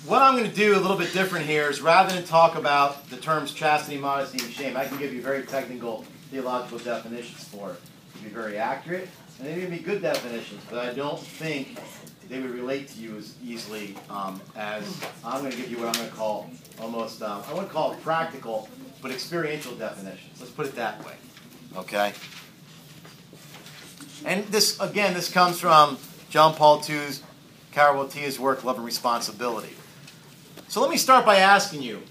what I'm going to do a little bit different here is rather than talk about the terms chastity, modesty, and shame, I can give you very technical theological definitions for it. To be very accurate, and they may be good definitions, but I don't think they would relate to you as easily as I'm going to give you what I'm going to call almost, I wouldn't call it practical, but experiential definitions. Let's put it that way. Okay? And this, again, this comes from John Paul II's, Carol Tia's work, Love and Responsibility. So let me start by asking you,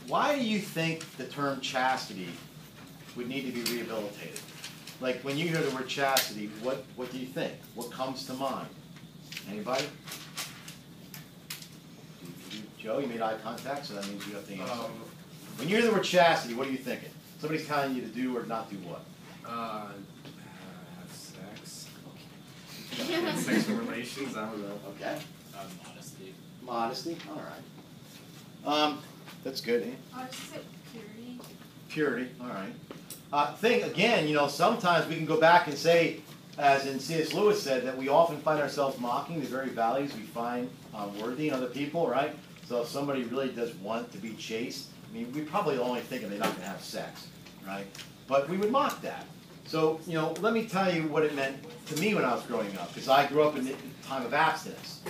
why do you think the term chastity would need to be rehabilitated? Like, when you hear the word chastity, what do you think? What comes to mind? Anybody? Joe, you made eye contact, so that means you have to answer. When you hear the word chastity, what are you thinking? Somebody's telling you to do or not do what? Have sex. Okay. Sexual relations, I don't know. Okay. Modesty. Modesty, all right. That's good, eh? Just purity. Purity, all right. Think, again, you know, sometimes we can go back and say, as in C.S. Lewis said, that we often find ourselves mocking the very values we find worthy in other people, right? So if somebody really does want to be chaste, I mean, we probably only think they're not going to have sex, right? But we would mock that. So, you know, let me tell you what it meant to me when I was growing up, because I grew up in the time of abstinence,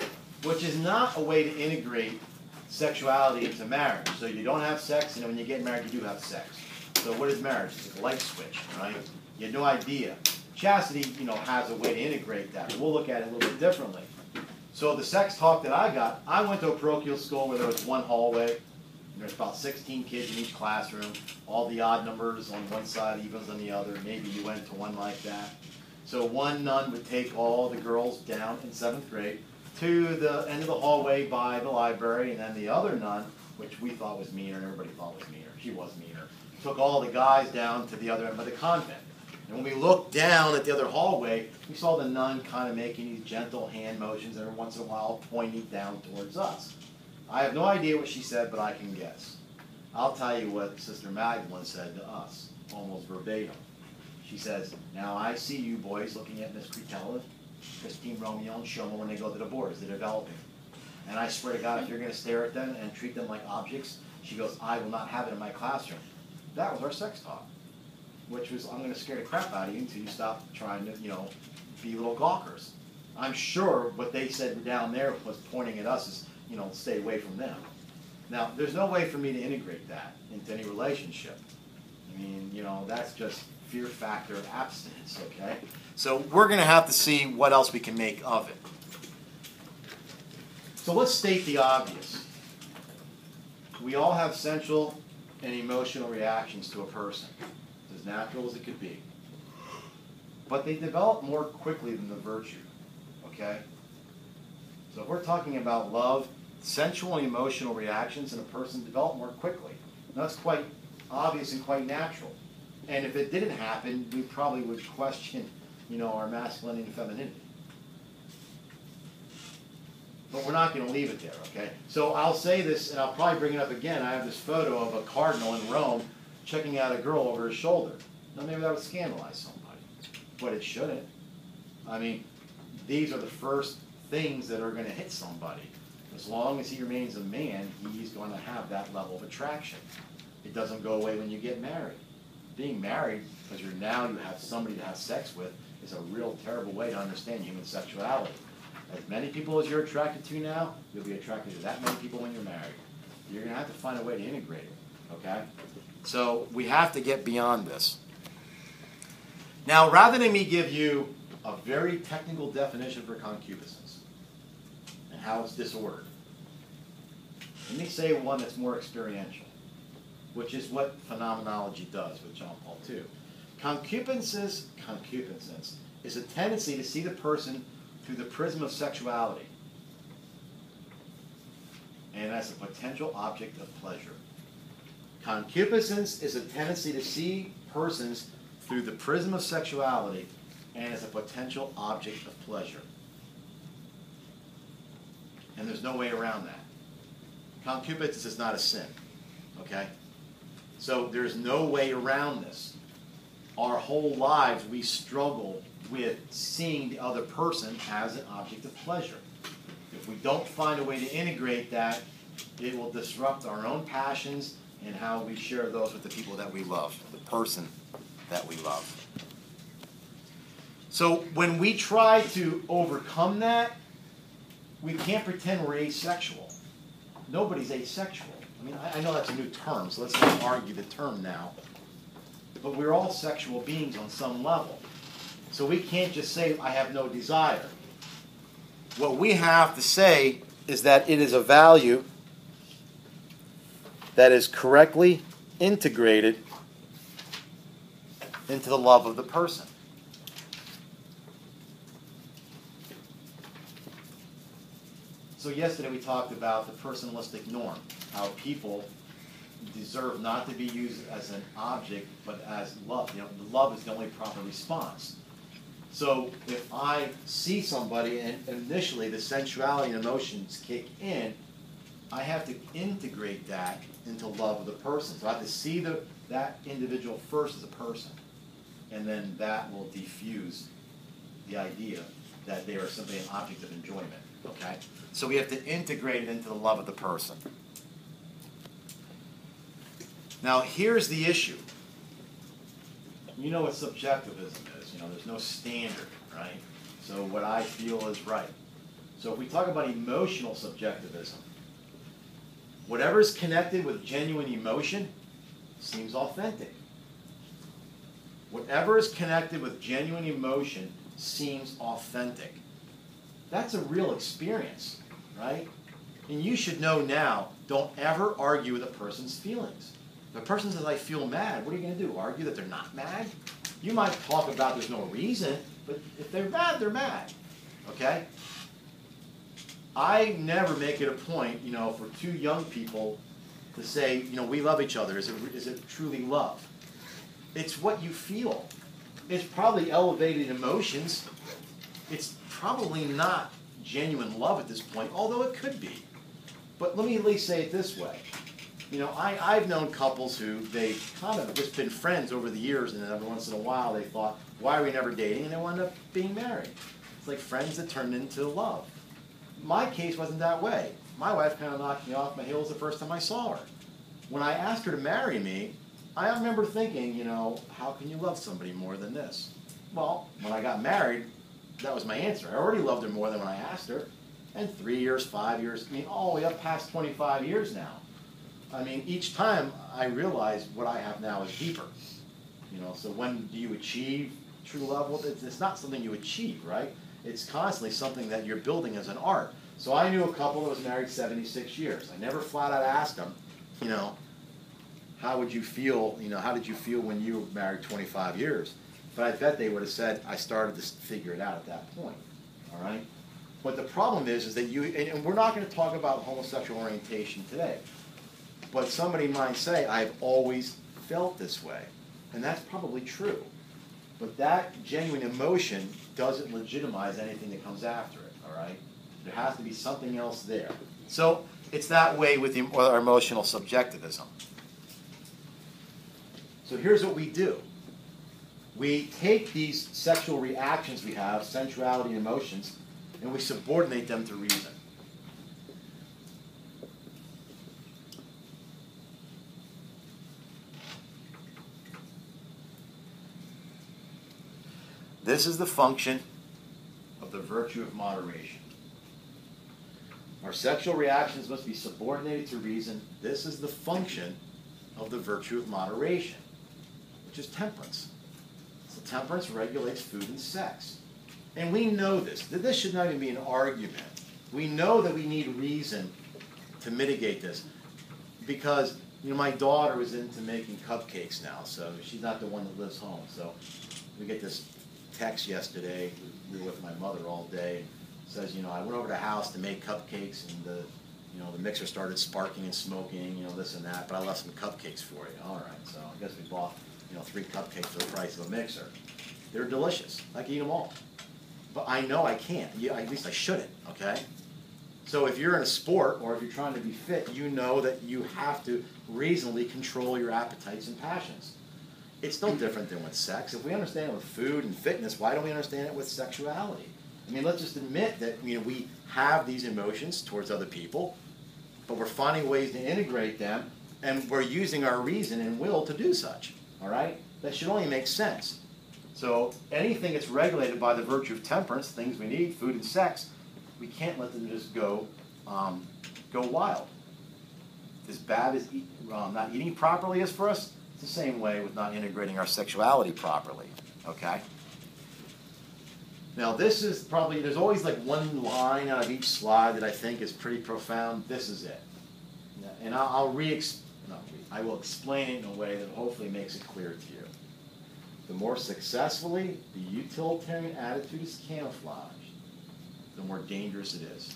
which is not a way to integrate sexuality into marriage. So you don't have sex, and then when you get married, you do have sex. So what is marriage? It's a light switch, right? You have no idea. Chastity, you know, has a way to integrate that. We'll look at it a little bit differently. So the sex talk that I got, I went to a parochial school where there was one hallway. And there's about 16 kids in each classroom. All the odd numbers on one side, evens on the other. Maybe you went to one like that. So one nun would take all the girls down in 7th grade to the end of the hallway by the library, and then the other nun, which we thought was meaner, and everybody thought was meaner, she was meaner, took all the guys down to the other end by the convent. And when we looked down at the other hallway, we saw the nun kind of making these gentle hand motions every once in a while, pointing down towards us. I have no idea what she said, but I can guess. I'll tell you what Sister Magdalene said to us, almost verbatim. She says, "Now I see you boys looking at Miss Cretella, Christine, Romeo, and Shoma when they go to the boards. They're developing. And I swear to God, if you're going to stare at them and treat them like objects," she goes, "I will not have it in my classroom." That was our sex talk, which was, I'm going to scare the crap out of you until you stop trying to, you know, be little gawkers. I'm sure what they said down there was pointing at us as, you know, stay away from them. Now, there's no way for me to integrate that into any relationship. I mean, you know, that's just fear factor abstinence, okay? So we're going to have to see what else we can make of it. So let's state the obvious. We all have sensual and emotional reactions to a person, as natural as it could be. But they develop more quickly than the virtue, okay? So if we're talking about love, sensual and emotional reactions in a person develop more quickly. And that's quite obvious and quite natural. And if it didn't happen, we probably would question, you know, our masculinity and femininity. But we're not going to leave it there, okay? So I'll say this, and I'll probably bring it up again. I have this photo of a cardinal in Rome checking out a girl over his shoulder. Now, maybe that would scandalize somebody, but it shouldn't. I mean, these are the first things that are going to hit somebody. As long as he remains a man, he's going to have that level of attraction. It doesn't go away when you get married. Being married, because you have somebody to have sex with, is a real terrible way to understand human sexuality. As many people as you're attracted to now, you'll be attracted to that many people when you're married. You're going to have to find a way to integrate it, okay? So we have to get beyond this. Now, rather than me give you a very technical definition for concupiscence and how it's disordered, let me say one that's more experiential, which is what phenomenology does with John Paul II. Concupiscence is a tendency to see the person through the prism of sexuality and as a potential object of pleasure. Concupiscence is a tendency to see persons through the prism of sexuality and as a potential object of pleasure. And there's no way around that. Concupiscence is not a sin, okay? So there's no way around this. Our whole lives we struggle with seeing the other person as an object of pleasure. If we don't find a way to integrate that, it will disrupt our own passions and how we share those with the people that we love, the person that we love. So when we try to overcome that, we can't pretend we're asexual. Nobody's asexual. I mean, I know that's a new term, so let's not argue the term now. But we're all sexual beings on some level. So we can't just say, I have no desire. What we have to say is that it is a value that is correctly integrated into the love of the person. So yesterday we talked about the personalistic norm, how people deserve not to be used as an object, but as love. You know, the love is the only proper response. So if I see somebody and initially the sensuality and emotions kick in, I have to integrate that into love of the person. So I have to see that individual first as a person, and then that will diffuse the idea that they are simply an object of enjoyment. Okay? So we have to integrate it into the love of the person. Now, here's the issue. You know what subjectivism is. You know, there's no standard, right? So what I feel is right. So if we talk about emotional subjectivism, whatever is connected with genuine emotion seems authentic. Whatever is connected with genuine emotion seems authentic. That's a real experience, right? And you should know now, don't ever argue with a person's feelings. If a person says, I feel mad, what are you going to do? Argue that they're not mad? You might talk about there's no reason, but if they're mad, they're mad. Okay? I never make it a point, you know, for two young people to say, you know, we love each other. Is it truly love? It's what you feel. It's probably elevated emotions. It's probably not genuine love at this point, although it could be. But let me at least say it this way. You know, I've known couples who they've kind of just been friends over the years, and then every once in a while they thought, why are we never dating? And they wound up being married. It's like friends that turned into love. My case wasn't that way. My wife kind of knocked me off my heels the first time I saw her. When I asked her to marry me, I remember thinking, you know, how can you love somebody more than this? Well, when I got married, that was my answer. I already loved her more than when I asked her. And 3 years, 5 years, I mean, all the way up past 25 years now. I mean, each time I realize what I have now is deeper. You know, so when do you achieve true love? Well, it's not something you achieve, right? It's constantly something that you're building as an art. So I knew a couple that was married 76 years. I never flat out asked them, you know, how would you feel, you know, how did you feel when you were married 25 years? But I bet they would have said, I started to figure it out at that point, all right? But the problem is that you, and we're not going to talk about homosexual orientation today, but somebody might say, I've always felt this way. And that's probably true. But that genuine emotion doesn't legitimize anything that comes after it, all right? There has to be something else there. So it's that way with our emotional subjectivism. So here's what we do. We take these sexual reactions we have, sensuality and emotions, and we subordinate them to reason. This is the function of the virtue of moderation. Our sexual reactions must be subordinated to reason. This is the function of the virtue of moderation, which is temperance. So temperance regulates food and sex. And we know this. This should not even be an argument. We know that we need reason to mitigate this. Because, you know, my daughter was into making cupcakes now, so she's not the one that lives home. So we get this text yesterday. We were with my mother all day. It says, you know, I went over to the house to make cupcakes, and the mixer started sparking and smoking, you know, this and that, but I left some cupcakes for you. All right, so I guess we bought, 3 cupcakes for the price of a mixer. They're delicious. I can eat them all. But I know I can't. At least I shouldn't, okay? So if you're in a sport or if you're trying to be fit, you know that you have to reasonably control your appetites and passions. It's no different than with sex. If we understand it with food and fitness, why don't we understand it with sexuality? I mean, let's just admit that we have these emotions towards other people, but we're finding ways to integrate them, and we're using our reason and will to do such. All right? That should only make sense. So anything that's regulated by the virtue of temperance, things we need, food and sex, we can't let them just go wild. As bad as not eating properly is for us, it's the same way with not integrating our sexuality properly. Okay? Now this is probably, there's always like one line out of each slide that I think is pretty profound. This is it. And I will explain it in a way that hopefully makes it clear to you. The more successfully the utilitarian attitude is camouflaged, the more dangerous it is.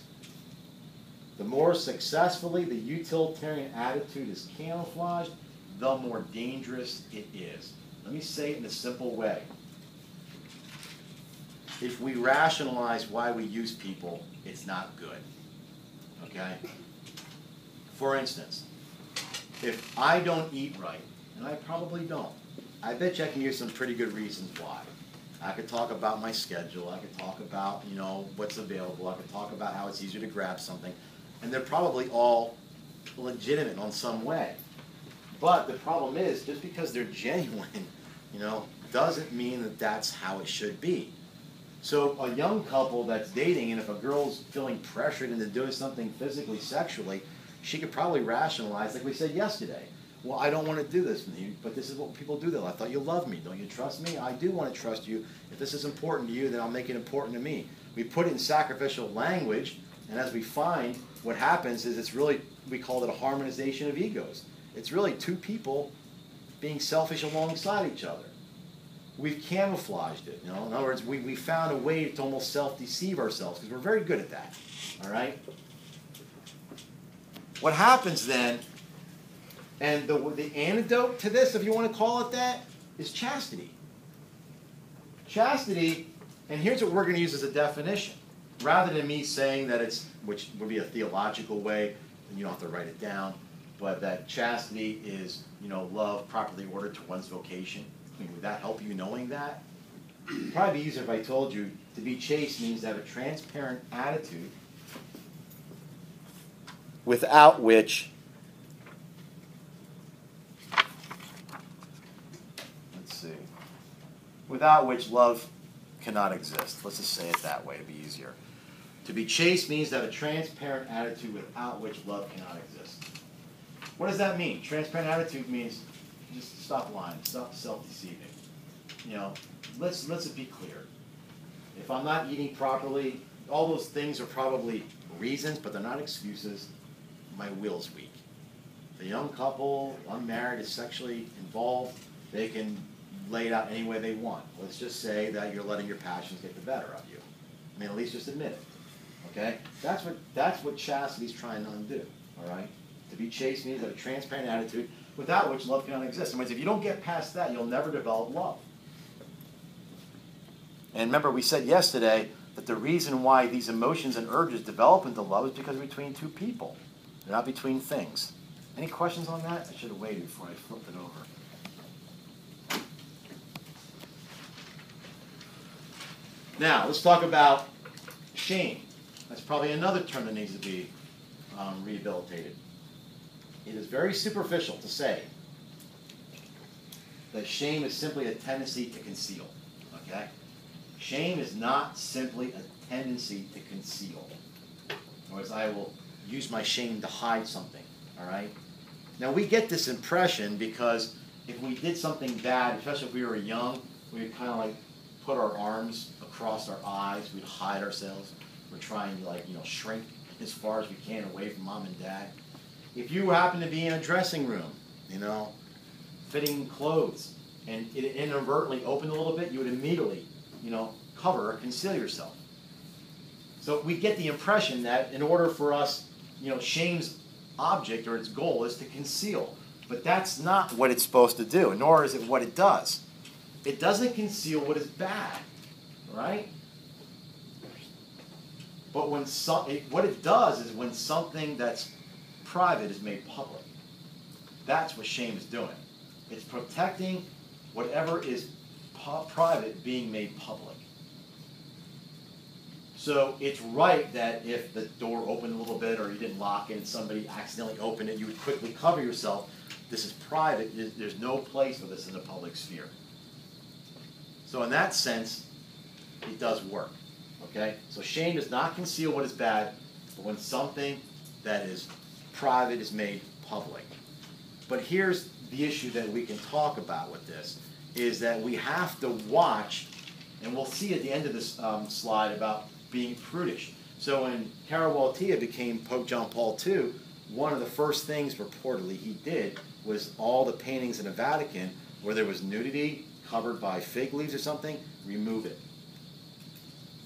The more successfully the utilitarian attitude is camouflaged, the more dangerous it is. Let me say it in a simple way. If we rationalize why we use people, it's not good. Okay? For instance, if I don't eat right, and I probably don't, I bet you I can give some pretty good reasons why. I could talk about my schedule, I could talk about, what's available, I could talk about how it's easier to grab something, and they're probably all legitimate in some way. But the problem is, just because they're genuine, doesn't mean that that's how it should be. So a young couple that's dating, and if a girl's feeling pressured into doing something physically, sexually, she could probably rationalize, like we said yesterday, well, I don't want to do this with you, but this is what people do, though. I thought you loved me. Don't you trust me? I do want to trust you. If this is important to you, then I'll make it important to me. We put it in sacrificial language, and as we find, what happens is it's really, we call it a harmonization of egos. It's really two people being selfish alongside each other. We've camouflaged it. In other words, we found a way to almost self-deceive ourselves, because we're very good at that. All right? What happens then, and the antidote to this, if you want to call it that, is chastity. Chastity, and here's what we're going to use as a definition. Rather than me saying that it's, which would be a theological way, and you don't have to write it down, but that chastity is, love properly ordered to one's vocation. I mean, would that help you knowing that? It'd probably be easier if I told you to be chaste means to have a transparent attitude without which, without which love cannot exist. Let's just say it that way, it'd be easier. To be chaste means to have a transparent attitude without which love cannot exist. What does that mean? Transparent attitude means just stop lying, stop self-deceiving. Let's be clear. If I'm not eating properly, all those things are probably reasons, but they're not excuses. My will's weak. The young couple, unmarried, is sexually involved, they can lay it out any way they want. Let's just say that you're letting your passions get the better of you. I mean, at least just admit it. Okay? That's what chastity's trying to undo. All right? To be chaste means to have a transparent attitude without which love cannot exist. In other words, if you don't get past that, you'll never develop love. And remember, we said yesterday that the reason why these emotions and urges develop into love is because they're between two people. They're not between things. Any questions on that? I should have waited before I flipped it over. Now, let's talk about shame. That's probably another term that needs to be rehabilitated. It is very superficial to say that shame is simply a tendency to conceal. Okay? Shame is not simply a tendency to conceal. In other words, I will use my shame to hide something. All right? Now, we get this impression because if we did something bad, especially if we were young, we would kind of like put our arms across our eyes. We'd hide ourselves. We're trying to shrink as far as we can away from mom and dad. If you happen to be in a dressing room, fitting clothes, and it inadvertently opened a little bit, you would immediately, cover or conceal yourself. So we get the impression that in order for us, shame's object or its goal is to conceal. But that's not what it's supposed to do, nor is it what it does. It doesn't conceal what is bad, right? But what it does is when something that's private is made public. That's what shame is doing. It's protecting whatever is private being made public. So it's right that if the door opened a little bit or you didn't lock it and somebody accidentally opened it, you would quickly cover yourself. This is private. There's no place for this in the public sphere. So in that sense, it does work. Okay? So shame does not conceal what is bad, but when something that is private is made public. But here's the issue that we can talk about with this, is that we have to watch, and we'll see at the end of this slide about being prudish. So when Karol Wojtyła became Pope John Paul II, one of the first things reportedly he did was all the paintings in the Vatican where there was nudity covered by fig leaves or something, remove it.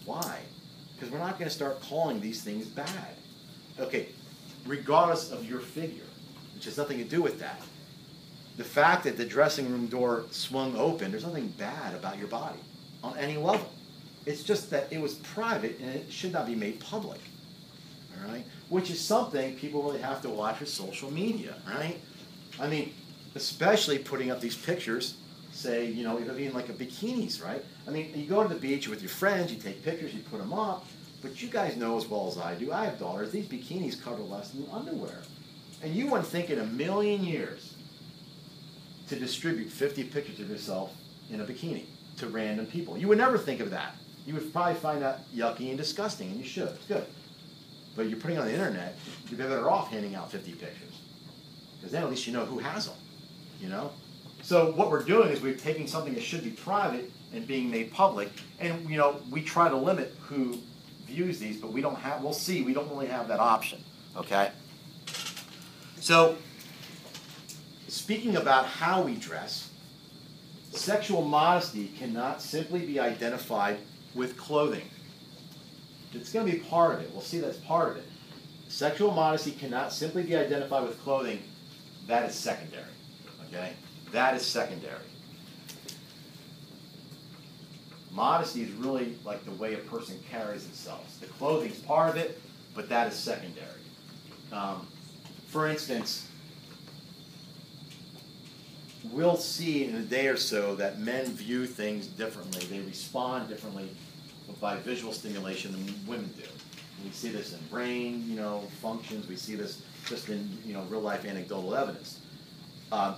Why? Because we're not going to start calling these things bad. Okay, regardless of your figure, which has nothing to do with that. The fact that the dressing room door swung open, there's nothing bad about your body on any level. It's just that it was private and it should not be made public. All right? Which is something people really have to watch with social media, right? I mean, especially putting up these pictures, say, you know, even like a bikinis, right? I mean, you go to the beach with your friends, you take pictures, you put them up, but you guys know as well as I do, I have daughters, these bikinis cover less than underwear. And you wouldn't think in a million years to distribute 50 pictures of yourself in a bikini to random people. You would never think of that. You would probably find that yucky and disgusting, and you should. It's good. But you're putting it on the internet, you'd be better off handing out 50 pictures. Because then at least you know who has them, you know? So what we're doing is we're taking something that should be private and being made public, and, you know, we try to limit who views these, but we don't have, we'll see, we don't really have that option, okay? So, speaking about how we dress, sexual modesty cannot simply be identified with clothing. It's going to be part of it. We'll see that's part of it. Sexual modesty cannot simply be identified with clothing. That is secondary. Okay? That is secondary. Modesty is really like the way a person carries themselves. The clothing is part of it, but that is secondary. For instance, we'll see in a day or so that men view things differently. They respond differently by visual stimulation than women do. We see this in brain, you know, functions. We see this just in, you know, real life anecdotal evidence.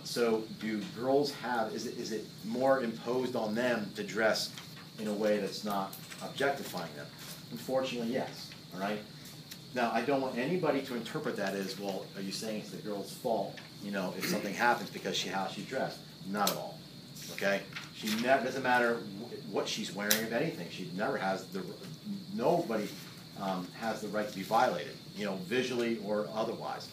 So, do girls have? Is it more imposed on them to dress in a way that's not objectifying them? Unfortunately, yes. All right. Now, I don't want anybody to interpret that as, well, are you saying it's the girl's fault, you know, if something happens because how she dressed? Not at all. Okay? She never, doesn't matter what she's wearing, if anything. She never has nobody has the right to be violated, you know, visually or otherwise.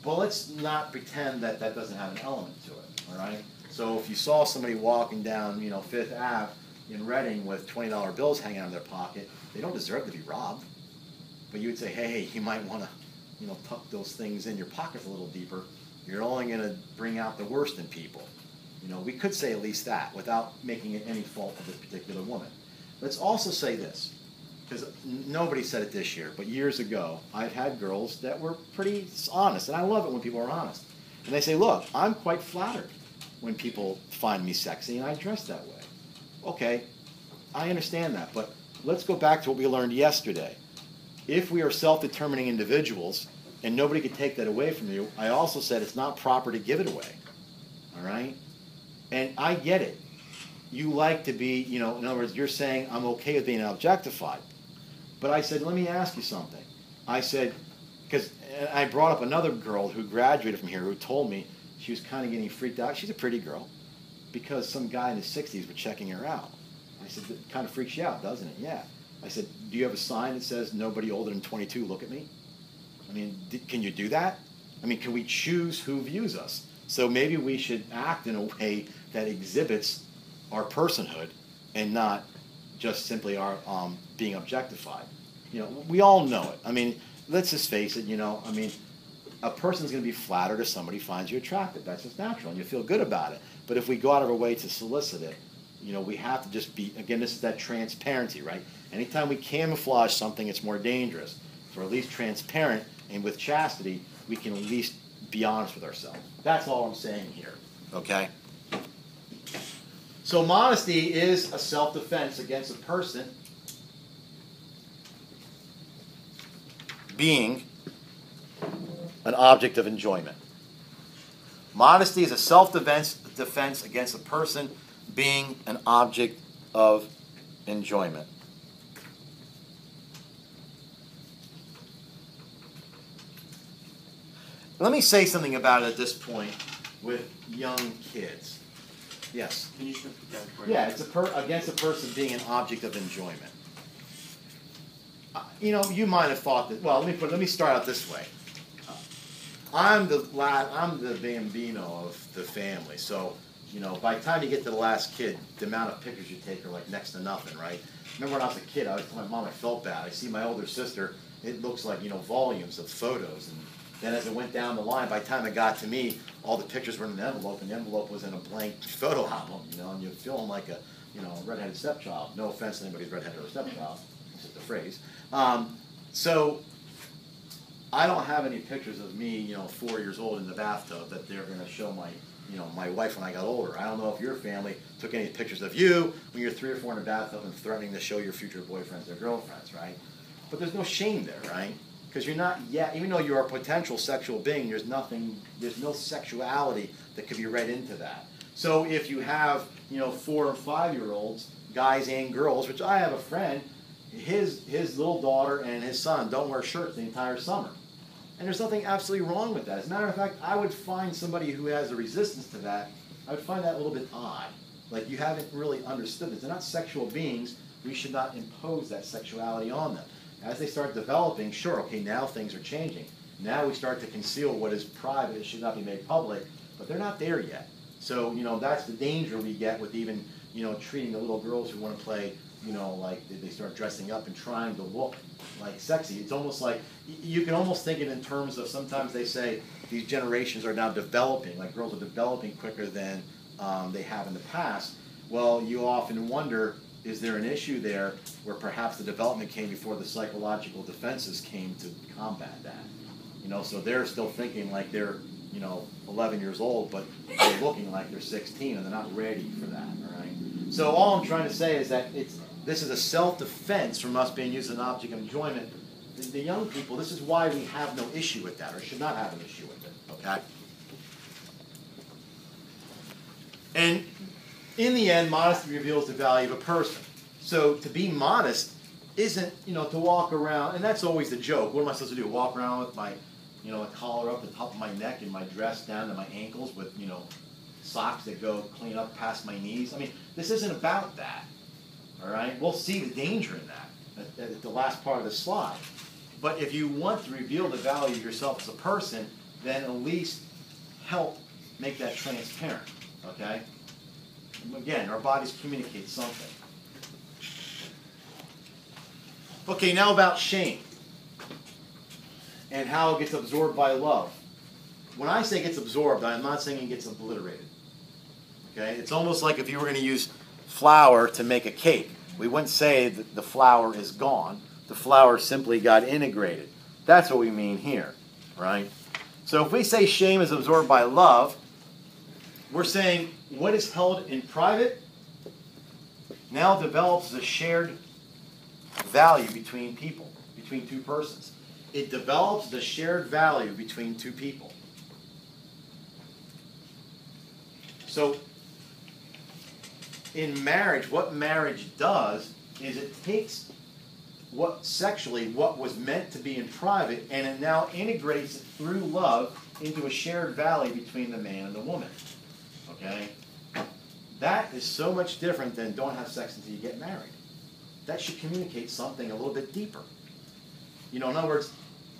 But let's not pretend that that doesn't have an element to it, all right? So if you saw somebody walking down, you know, Fifth Ave in Reading with $20 bills hanging out of their pocket, they don't deserve to be robbed. But you would say, hey, you might want to, you know, tuck those things in your pockets a little deeper. You're only going to bring out the worst in people. You know, we could say at least that without making it any fault of this particular woman. Let's also say this, because nobody said it this year, but years ago, I've had girls that were pretty honest, and I love it when people are honest. And they say, look, I'm quite flattered when people find me sexy, and I dress that way. Okay, I understand that, but let's go back to what we learned yesterday. If we are self-determining individuals, and nobody can take that away from you, I also said it's not proper to give it away. All right? And I get it. You like to be, you know, in other words, you're saying I'm okay with being objectified. But I said, let me ask you something. I said, because I brought up another girl who graduated from here who told me she was kind of getting freaked out. She's a pretty girl, because some guy in his 60s was checking her out. I said, it kind of freaks you out, doesn't it? Yeah. I said, do you have a sign that says nobody older than 22 look at me? I mean, can you do that? I mean, can we choose who views us? So maybe we should act in a way that exhibits our personhood and not just simply our being objectified. You know, we all know it. I mean, let's just face it, you know, I mean, a person's going to be flattered if somebody finds you attractive. That's just natural, and you feel good about it. But if we go out of our way to solicit it, you know, we have to just be, again, this is that transparency, right? Anytime we camouflage something, it's more dangerous. So we're at least transparent, and with chastity, we can at least be honest with ourselves. That's all I'm saying here, okay? So modesty is a self-defense against a person being an object of enjoyment. Modesty is a self-defense against a person being an object of enjoyment. Let me say something about it at this point with young kids. Yes? Can you just repeat that for Yeah, it's against a person being an object of enjoyment. You might have thought that. Well, let me start out this way. I'm the bambino of the family, so by the time you get to the last kid, the amount of pictures you take are like next to nothing, right? Remember when I was a kid, I was telling my mom I felt bad. I see my older sister, it looks like volumes of photos, and then as it went down the line, by the time it got to me, all the pictures were in an envelope, and the envelope was in a blank photo album, and you're feeling like a redheaded stepchild. No offense to anybody's redheaded or stepchild, it's just a phrase. So I don't have any pictures of me, 4 years old in the bathtub that they're going to show my wife when I got older. I don't know if your family took any pictures of you when you're 3 or 4 in the bathtub and threatening to show your future boyfriends or girlfriends, right? But there's no shame there, right? Because you're not yet, even though you're a potential sexual being, there's no sexuality that could be read into that. So if you have, 4 or 5-year-olds, guys and girls, which I have a friend, his little daughter and his son don't wear shirts the entire summer. And there's nothing absolutely wrong with that. As a matter of fact, I would find somebody who has a resistance to that, I would find that a little bit odd. Like you haven't really understood this. They're not sexual beings. We should not impose that sexuality on them. As they start developing, sure, okay, now things are changing. Now we start to conceal what is private. It should not be made public, but they're not there yet. So, that's the danger we get with even, treating the little girls who want to play, like they start dressing up and trying to look like sexy. It's almost like, you can almost think it in terms of, sometimes they say these generations are now developing, like girls are developing quicker than they have in the past. Well, you often wonder, is there an issue there where perhaps the development came before the psychological defenses came to combat that? So they're still thinking like they're, 11 years old, but they're looking like they're 16 and they're not ready for that, all right? So all I'm trying to say is that this is a self-defense from us being used as an object of enjoyment. The young people, this is why we have no issue with that, or should not have an issue with it, okay? And in the end, modesty reveals the value of a person. So to be modest isn't, to walk around, and that's always the joke. What am I supposed to do? Walk around with my, a collar up the top of my neck and my dress down to my ankles with, socks that go clean up past my knees? I mean, this isn't about that, all right? We'll see the danger in that at the last part of the slide. But if you want to reveal the value of yourself as a person, then at least help make that transparent, okay? Again, our bodies communicate something. Okay, now about shame and how it gets absorbed by love. When I say gets absorbed, I'm not saying it gets obliterated. Okay, it's almost like if you were going to use flour to make a cake. We wouldn't say that the flour is gone. The flour simply got integrated. That's what we mean here, right? So if we say shame is absorbed by love, we're saying what is held in private now develops a shared value between people, between two persons. It develops the shared value between two people. So in marriage, what marriage does is it takes what was meant to be in private, and it now integrates it through love into a shared value between the man and the woman. Okay? That is so much different than don't have sex until you get married. That should communicate something a little bit deeper. In other words,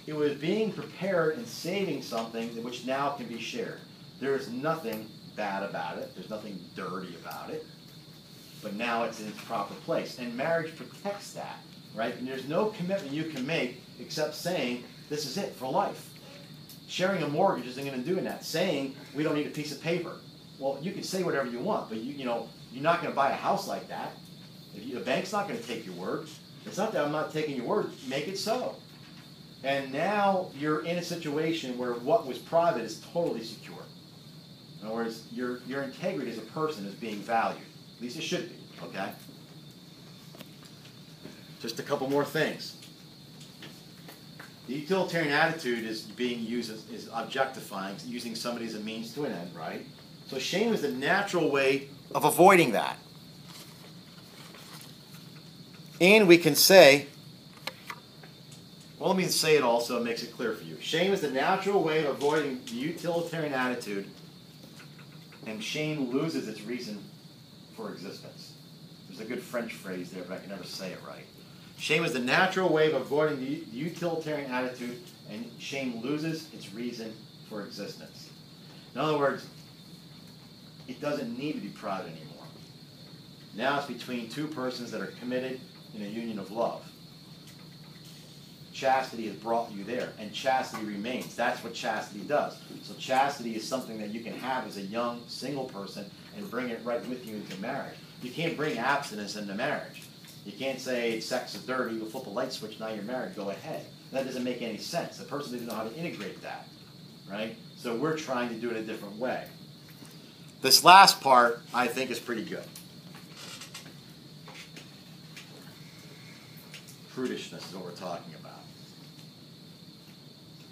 it was being prepared and saving something which now can be shared. There is nothing bad about it. There's nothing dirty about it. But now it's in its proper place. And marriage protects that, right? And there's no commitment you can make except saying, this is it for life. Sharing a mortgage isn't going to do that. Saying, we don't need a piece of paper. Well, you can say whatever you want, but you're not going to buy a house like that. The bank's not going to take your word. It's not that I'm not taking your word. Make it so. And now you're in a situation where what was private is totally secure. In other words, your integrity as a person is being valued. At least it should be, okay? Just a couple more things. The utilitarian attitude is being used is objectifying, using somebody as a means to an end, right? So shame is the natural way of avoiding that. And we can say, well, let me say it also, it makes it clear for you. Shame is the natural way of avoiding the utilitarian attitude, and shame loses its reason for existence. There's a good French phrase there, but I can never say it right. Shame is the natural way of avoiding the utilitarian attitude, and shame loses its reason for existence. In other words, it doesn't need to be private anymore. Now it's between two persons that are committed in a union of love. Chastity has brought you there, and chastity remains. That's what chastity does. So chastity is something that you can have as a young single person and bring it right with you into marriage. You can't bring abstinence into marriage. You can't say sex is dirty, you'll flip a light switch, now you're married, go ahead. That doesn't make any sense. The person doesn't know how to integrate that, right? So we're trying to do it a different way. This last part, I think, is pretty good. Prudishness is what we're talking about.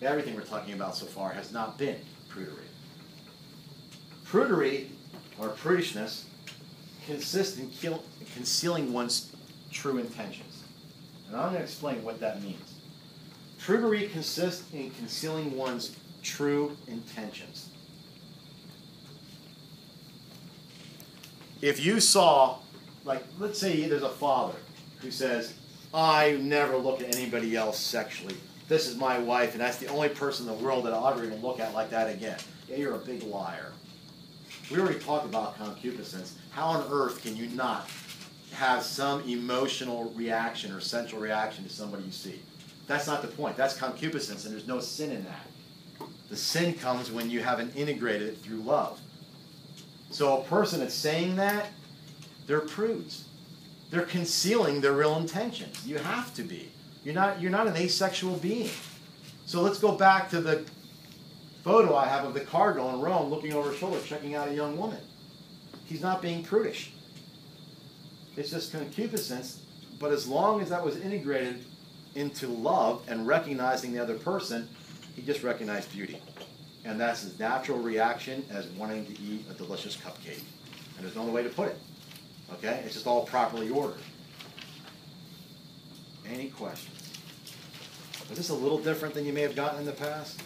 Everything we're talking about so far has not been prudery. Prudery, or prudishness, consists in concealing one's true intentions. And I'm going to explain what that means. Prudery consists in concealing one's true intentions. If you saw, like, let's say there's a father who says, I never look at anybody else sexually. This is my wife, and that's the only person in the world that I'll ever even look at like that again. Yeah, you're a big liar. We already talked about concupiscence. How on earth can you not have some emotional reaction or sensual reaction to somebody you see? That's not the point. That's concupiscence, and there's no sin in that. The sin comes when you haven't integrated it through love. So a person that's saying that, they're prudes. They're concealing their real intentions. You have to be. You're not an asexual being. So let's go back to the photo I have of the cardinal in Rome looking over his shoulder, checking out a young woman. He's not being prudish. It's just concupiscence, but as long as that was integrated into love and recognizing the other person, he just recognized beauty. And that's his natural reaction as wanting to eat a delicious cupcake. And there's no other way to put it. Okay? It's just all properly ordered. Any questions? Was this a little different than you may have gotten in the past?